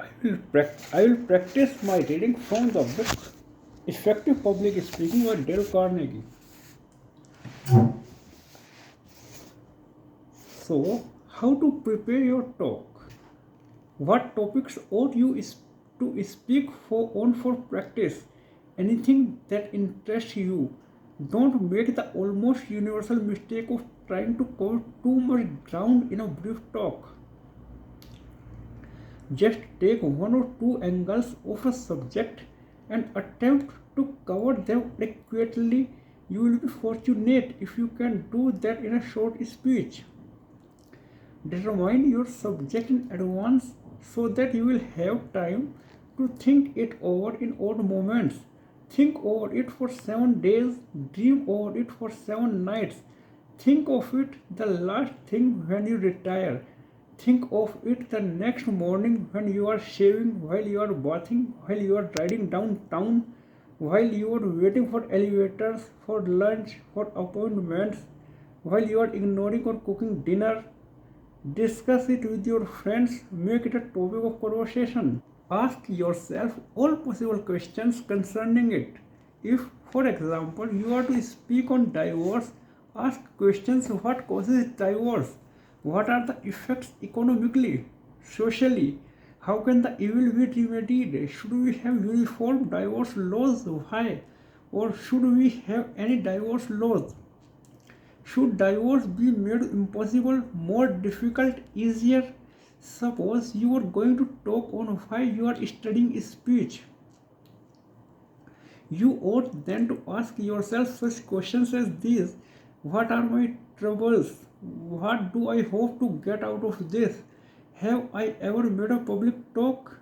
I will practice my reading from the book Effective Public Speaking by Dale Carnegie. So, how to prepare your talk? What topics ought you to speak for practice? Anything that interests you. Don't make the almost universal mistake of trying to cover too much ground in a brief talk. Just take one or two angles of a subject and attempt to cover them adequately. You will be fortunate if you can do that in a short speech. Determine your subject in advance so that you will have time to think it over in odd moments. Think over it for 7 days, dream over it for 7 nights. Think of it the last thing when you retire. Think of it the next morning when you are shaving, while you are bathing, while you are riding downtown, while you are waiting for elevators, for lunch, for appointments, while you are ignoring or cooking dinner. Discuss it with your friends, make it a topic of conversation. Ask yourself all possible questions concerning it. If, for example, you are to speak on divorce, ask questions: what causes divorce? What are the effects economically, socially? How can the evil be remedied? Should we have uniform divorce laws? Why? Or should we have any divorce laws? Should divorce be made impossible, more difficult, easier? Suppose you are going to talk on why you are studying speech. You ought then to ask yourself such questions as these: what are my troubles? What do I hope to get out of this? Have I ever made a public talk?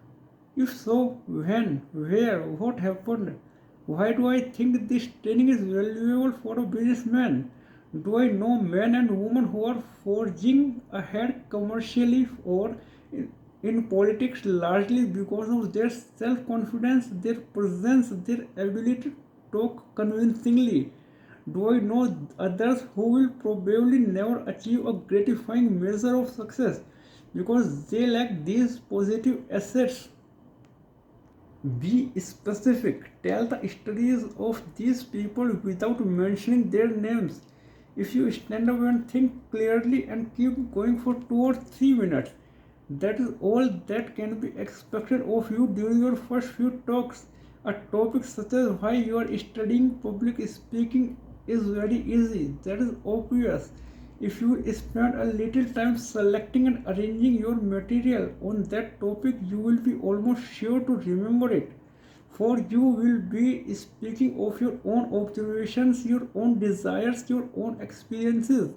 If so, when, where, what happened? Why do I think this training is valuable for a businessman? Do I know men and women who are forging ahead commercially or in politics largely because of their self confidence, their presence, their ability to talk convincingly? Do I know others who will probably never achieve a gratifying measure of success because they lack these positive assets? Be specific. Tell the stories of these people without mentioning their names. If you stand up and think clearly and keep going for 2 or 3 minutes, that is all that can be expected of you during your first few talks. A topic such as why you are studying public speaking is very easy. That is obvious. If you spend a little time selecting and arranging your material on that topic, you will be almost sure to remember it. For you will be speaking of your own observations, your own desires, your own experiences.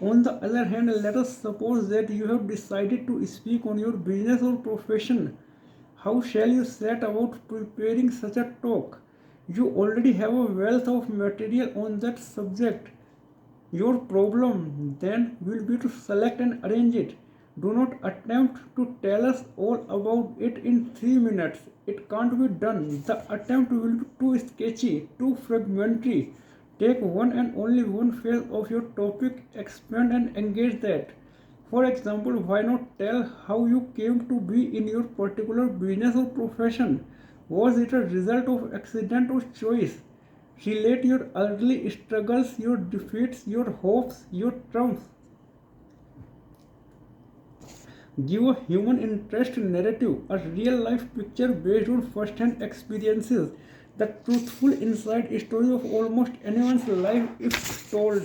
On the other hand, let us suppose that you have decided to speak on your business or profession. How shall you set about preparing such a talk? You already have a wealth of material on that subject. Your problem then will be to select and arrange it. Do not attempt to tell us all about it in 3 minutes. It can't be done. The attempt will be too sketchy, too fragmentary. Take one and only one phase of your topic, expand and engage that. For example, why not tell how you came to be in your particular business or profession? Was it a result of accident or choice? Relate your early struggles, your defeats, your hopes, your triumphs. Give a human interest narrative, a real life picture based on first hand experiences. The truthful inside story of almost anyone's life, if told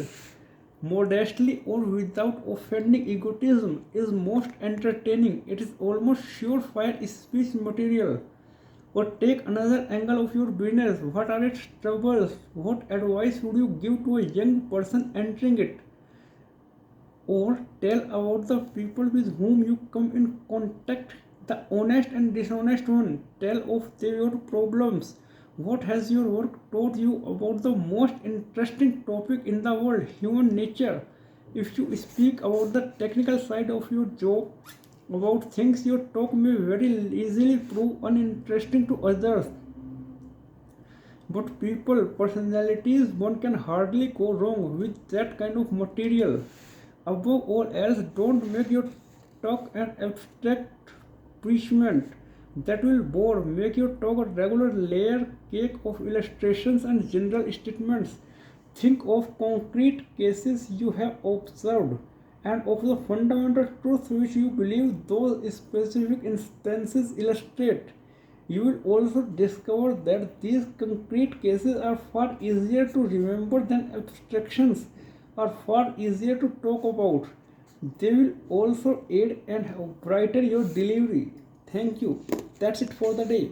modestly or without offending egotism, is most entertaining. It is almost surefire speech material. Or take another angle of your business. What are its troubles? What advice would you give to a young person entering it? Or tell about the people with whom you come in contact, the honest and dishonest one. Tell of your problems. What has your work taught you about the most interesting topic in the world, human nature? If you speak about the technical side of your job, about things your talk may very easily prove uninteresting to others. But people, personalities, one can hardly go wrong with that kind of material. Above all else, don't make your talk an abstract. preachment that will bore. Make your talk a regular layer cake of illustrations and general statements. Think of concrete cases you have observed and of the fundamental truths which you believe those specific instances illustrate. You will also discover that these concrete cases are far easier to remember than abstractions are far easier to talk about. They will also aid and brighten your delivery. Thank you. That's it for the day.